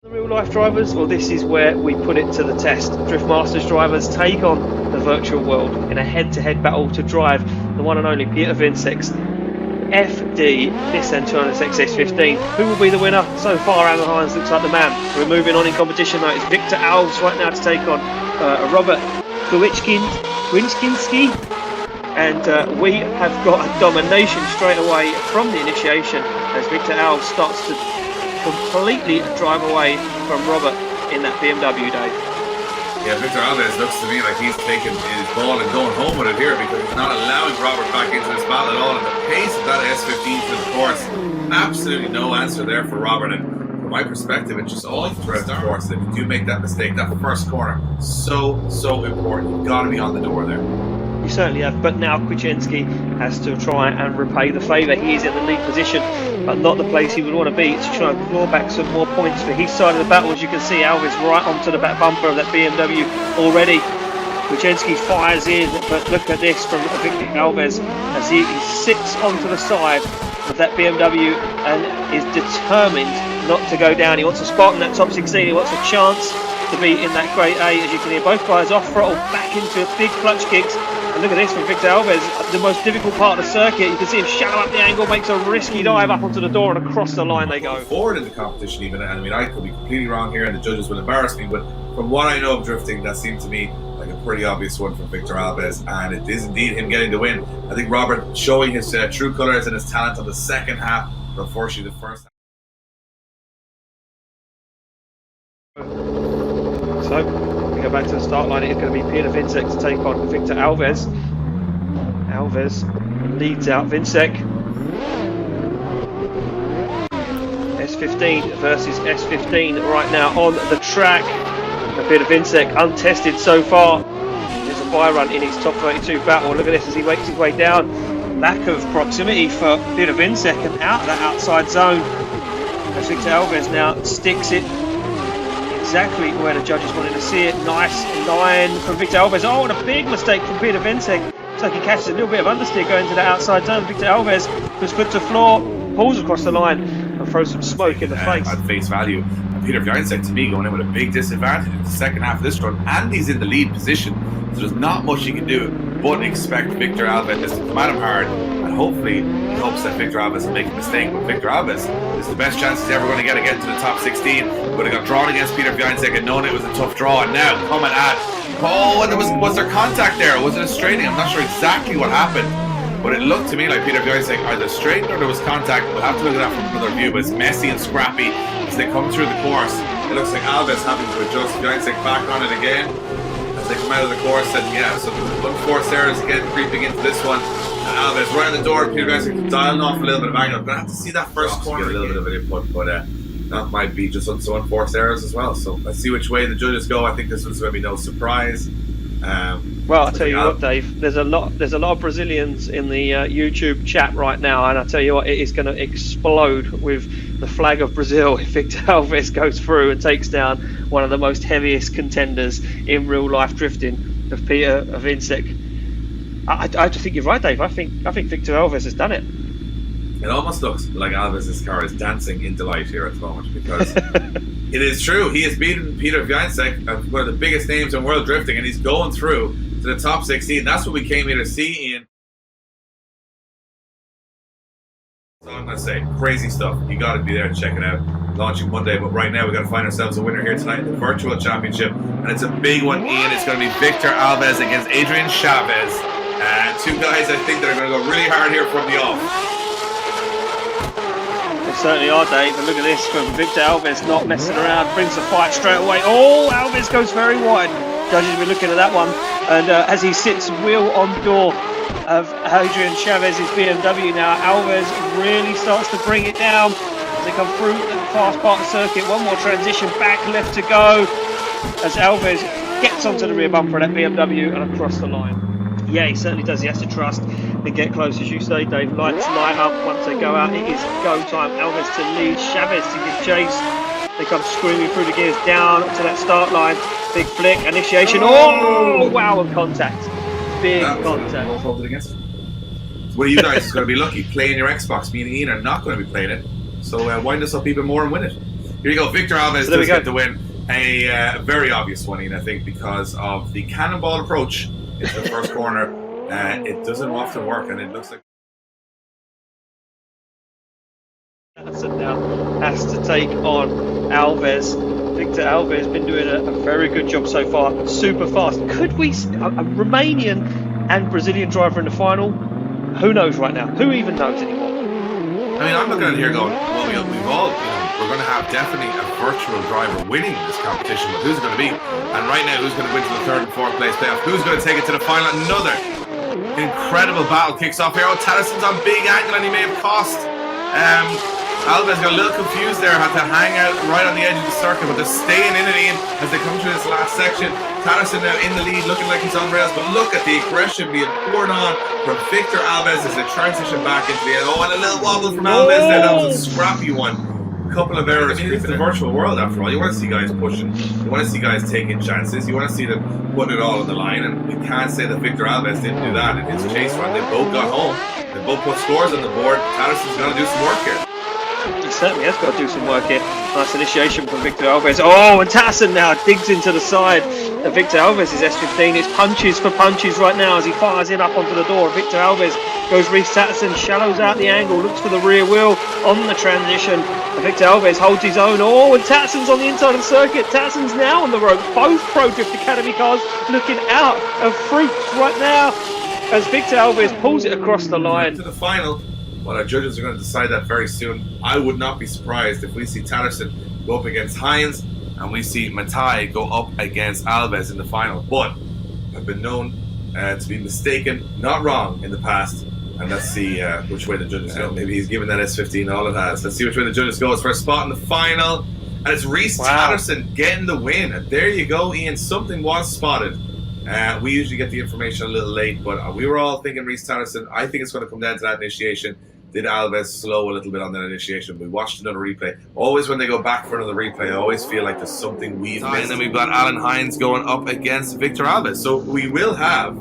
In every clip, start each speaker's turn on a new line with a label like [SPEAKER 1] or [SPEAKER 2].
[SPEAKER 1] The real life drivers, well, this is where we put it to the test. Driftmasters drivers take on the virtual world in a head-to-head battle to drive the one and only Piotr Wiecek's FD Nissan 200 XS15. Who will be the winner? So far, Adrian Chaves looks like the man. We're moving on in competition though. It's Victor Alves right now to take on Robert Kwiecinski. And we have got a domination straight away from the initiation as Victor Alves starts to completely drive away from Robert in that BMW day.
[SPEAKER 2] Yeah, Victor Alves looks to me like he's taking his ball and going home with it here because he's not allowing Robert back into this battle at all. And the pace of that S15 through the course, absolutely no answer there for Robert. And from my perspective, it's just all throughout the course that if you do make that mistake, that first corner, so important. You've got to be on the door there.
[SPEAKER 1] You certainly have, but now Kwiecinski has to try and repay the favour. He is in the lead position, but not the place he would want to be to try and claw back some more points for his side of the battle. As you can see, Alves right onto the back bumper of that BMW already. Kwiecinski fires in, but look at this from Victor Alves as he sits onto the side of that BMW and is determined not to go down. He wants a spot in that top 16, he wants a chance to be in that grade A. As you can hear, both guys off throttle back into big clutch kicks. And look at this from Victor Alves, the most difficult part of the circuit. You can see him shallow up the angle, makes a risky dive up onto the door, and across the line they go.
[SPEAKER 2] Forward in the competition even, and I mean I could be completely wrong here and the judges will embarrass me, but from what I know of drifting, that seemed to me like a pretty obvious one from Victor Alves, and it is indeed him getting the win. I think Robert showing his true colours and his talent on the second half, but unfortunately the first half.
[SPEAKER 1] So, we go back to the start line. It's going to be Piotr Wiecek to take on Victor Alves. Alves leads out Wiecek. S15 versus S15 right now on the track. And Piotr Wiecek untested so far. There's a bye run in his top 32 battle. Look at this as he makes his way down. Lack of proximity for Piotr Wiecek and out of that outside zone. As Victor Alves now sticks it exactly where the judges wanted to see it. Nice line from Victor Alves. Oh, and a big mistake from Piotr Wiecek. Looks like he catches a little bit of understeer going to the outside zone. Victor Alves puts foot to floor, pulls across the line and throws some smoke in the face.
[SPEAKER 2] At face value, Piotr Wiecek to me going in with a big disadvantage in the second half of this run, and he's in the lead position, so there's not much he can do but expect Victor Alves to come at him hard, and hopefully he hopes that Victor Alves will make a mistake. But Victor Alves is the best chance he's ever going to get again to the top 16. But he got drawn against Piotr Wiecek and known it was a tough draw, and now coming at, oh, and was there contact there? Was it a straighting? I'm not sure exactly what happened, but it looked to me like Piotr Wiecek either straightened or there was contact. We'll have to look at that from another view, but it's messy and scrappy as they come through the course. It looks like Alves having to adjust Wiecek back on it again as they come out of the course, and yeah, so unforced errors again creeping into this one. And Alves right on the door, Piotr Wiecek dialing off a little bit of angle. I'm going to have to see that first corner to get a little bit of an input, but that might be just some unforced errors as well. So let's see which way the judges go. I think this one's going to be no surprise.
[SPEAKER 1] Well, I'll tell you what, Dave. There's a lot of Brazilians in the YouTube chat right now, and I'll tell you what, it is going to explode with the flag of Brazil if Victor Alves goes through and takes down one of the most heaviest contenders in real life drifting, of Piotr Wiecek. I think you're right, Dave. I think Victor Alves has done it.
[SPEAKER 2] It almost looks like Alves' car is dancing in delight here at the moment, because it is true. He has beaten Piotr Wiecek, one of the biggest names in world drifting, and he's going through to the top 16. That's what we came here to see, Ian. So I'm going to say, crazy stuff. You got to be there to check it out. Launching Monday, but right now we've got to find ourselves a winner here tonight in the Virtual Championship, and it's a big one, Ian. It's going to be Victor Alves against Adrian Chaves. Two guys I think that are going to go really hard here from the off.
[SPEAKER 1] They certainly are, Dave, and look at this from Victor Alves, not messing around, brings the fight straight away. Oh, Alves goes very wide. Judges will be looking at that one, and as he sits wheel on door of Adrian Chaves' BMW now, Alves really starts to bring it down as they come through the fast part of the circuit. One more transition, back left to go, as Alves gets onto the rear bumper of that BMW and across the line. Yeah, he certainly does. He has to trust and get close, as you say, Dave. Lights light up once they go out. It is go time. Alves to lead, Chaves to give chase. They come screaming through the gears down to that start line. Big flick, initiation. Oh, wow, and contact. Big contact.
[SPEAKER 2] One of you guys is going to be lucky playing your Xbox. Me and Ian are not going to be playing it. So wind us up even more and win it. Here you go. Victor Alves
[SPEAKER 1] so
[SPEAKER 2] does get the win. A very obvious one, Ian, I think, because of the cannonball approach into the first corner. It doesn't often work, and it looks like
[SPEAKER 1] Tatterson now has to take on Alves. Victor Alves has been doing a very good job so far. Super fast. Could we a Romanian and Brazilian driver in the final? Who knows right now? Who even knows anymore?
[SPEAKER 2] I mean, I'm looking at it here going, well, we've all, we're going to have definitely a virtual driver winning this competition, but who's it going to be? And right now, who's going to win to the third and fourth place playoff? Who's going to take it to the final? Another incredible battle kicks off here. Oh, Tatterson's on big angle, and he may have cost. Alves got a little confused there, had to hang out right on the edge of the circuit, but they're staying in it, Ian, as they come through this last section. Tatterson now in the lead, looking like he's on rails, but look at the aggression being poured on from Victor Alves as they transition back into the end. Oh, and a little wobble from Alves there. That was a scrappy one. Couple of errors. I mean, it's the virtual world after all. You want to see guys pushing. You want to see guys taking chances. You want to see them putting it all on the line. And we can't say that Victor Alves didn't do that in his chase run. They both got home. They both put scores on the board. Tatterson's going to do some work here.
[SPEAKER 1] He certainly has got to do some work here. Nice initiation from Victor Alves. Oh, and Tatterson now digs into the side of Victor Alves' S15. It's punches for punches right now as he fires in up onto the door. Victor Alves goes Rhys Tatterson, shallows out the angle, looks for the rear wheel on the transition. And Victor Alves holds his own. Oh, and Tatterson's on the inside of the circuit. Tatterson's now on the road. Both Pro Drift Academy cars looking out of fruit right now as Victor Alves pulls it across the line.
[SPEAKER 2] To the final. Well, our judges are going to decide that very soon. I would not be surprised if we see Tatterson go up against Hynes and we see Matai go up against Alves in the final. But I've been known to be mistaken, not wrong in the past. And let's see which way the judges go. Maybe he's given that S15 all it has. Let's see which way the judges go. It's for a spot in the final. And it's Rhys Tatterson getting the win. And there you go, Ian. Something was spotted. We usually get the information a little late, but we were all thinking Rhys Tatterson. I think it's going to come down to that initiation. Did Alves slow a little bit on that initiation? We watched another replay. Always when they go back for another replay, I always feel like there's something we've missed. And then we've got Alan Hynes going up against Victor Alves. So we will have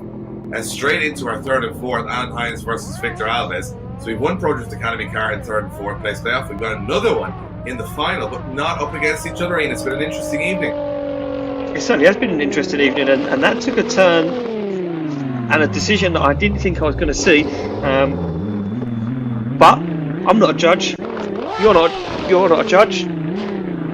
[SPEAKER 2] straight into our third and fourth, Alan Hynes versus Victor Alves. So we've one Pro Drift Academy car in third and fourth place playoff. We've got another one in the final, but not up against each other. And it's been an interesting evening.
[SPEAKER 1] It certainly has been an interesting evening, and that took a turn and a decision that I didn't think I was going to see. But I'm not a judge. You're not a judge.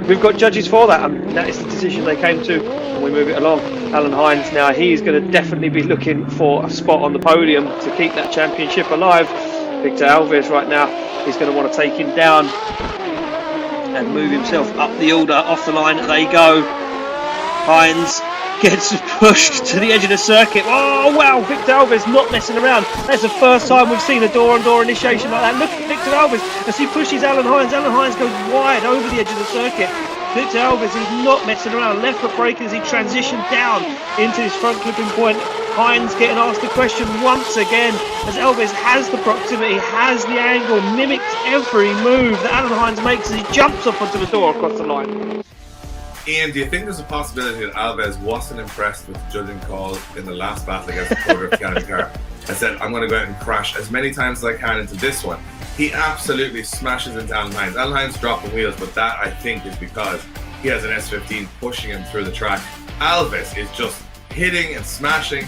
[SPEAKER 1] We've got judges for that, and that is the decision they came to, and we move it along. Alan Hynes now, he's going to definitely be looking for a spot on the podium to keep that championship alive. Victor Alves right now, he's going to want to take him down and move himself up the order, off the line. They go. Hynes gets pushed to the edge of the circuit. Oh wow, Victor Alves not messing around. That's the first time we've seen a door-on-door initiation like that. Look at Victor Alves as he pushes Alan Hynes. Alan Hynes goes wide over the edge of the circuit. Victor Alves is not messing around. Left foot braking as he transitioned down into his front clipping point. Hynes getting asked the question once again as Alves has the proximity, has the angle, mimics every move that Alan Hynes makes as he jumps up onto the door across the line.
[SPEAKER 2] Ian, do you think there's a possibility that Alves wasn't impressed with the judging call in the last battle against the Pro Drift Academy car? I said, I'm going to go out and crash as many times as I can into this one. He absolutely smashes into Alan Hynes. Alan Hynes dropping wheels, but that, I think, is because he has an S15 pushing him through the track. Alves is just hitting and smashing,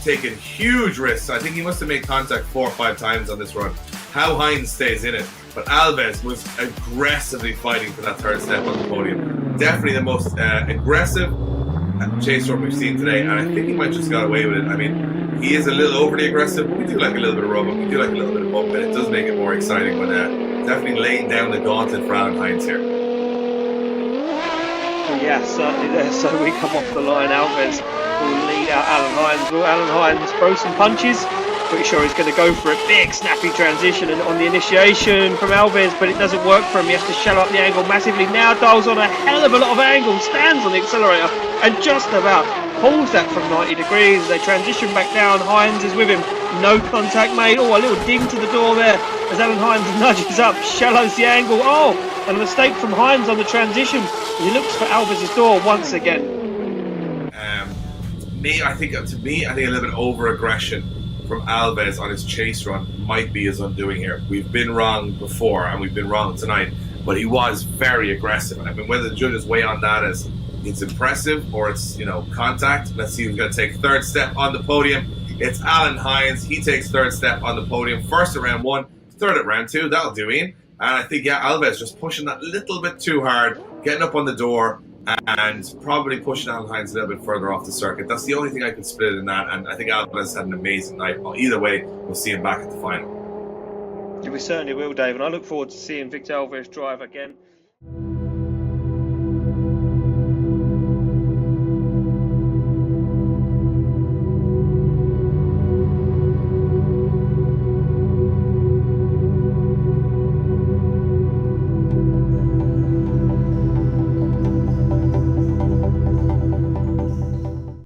[SPEAKER 2] taking huge risks. I think he must have made contact 4 or 5 times on this run. How Hynes stays in it. But Alves was aggressively fighting for that third step on the podium. Definitely the most aggressive chase run we've seen today, and I think he might just got away with it. I mean, he is a little overly aggressive, but we do like a little bit of rub-up, we do like a little bit of bump, and it does make it more exciting, but definitely laying down the gauntlet for Alan Hynes here.
[SPEAKER 1] Yeah, certainly there. So we come off the line. Alves will lead out Alan Hynes. Will Alan Hynes throw some punches? Pretty sure he's going to go for a big snappy transition and on the initiation from Alves, but it doesn't work for him. He has to shallow up the angle massively. Now dials on a hell of a lot of angle, stands on the accelerator and just about pulls that from 90 degrees. As they transition back down, Hynes is with him. No contact made. Oh, a little ding to the door there as Alan Hynes nudges up, shallows the angle. Oh, and a mistake from Hynes on the transition. He looks for Alves' door once again.
[SPEAKER 2] I think a little bit over aggression from Alves on his chase run might be his undoing here. We've been wrong before, and we've been wrong tonight. but he was very aggressive. I mean, whether the judges weigh on that as it's impressive or it's, you know, contact. Let's see who's going to take third step on the podium. It's Alan Hynes. He takes third step on the podium. First at round 1, third at round 2. That'll do, Ian. And I think, yeah, Alves just pushing that little bit too hard, getting up on the door, and probably pushing Alan Hynes a little bit further off the circuit. That's the only thing I could split in that. And I think Alves had an amazing night. Either way, we'll see him back at the final.
[SPEAKER 1] We certainly will, Dave. And I look forward to seeing Victor Alves drive again.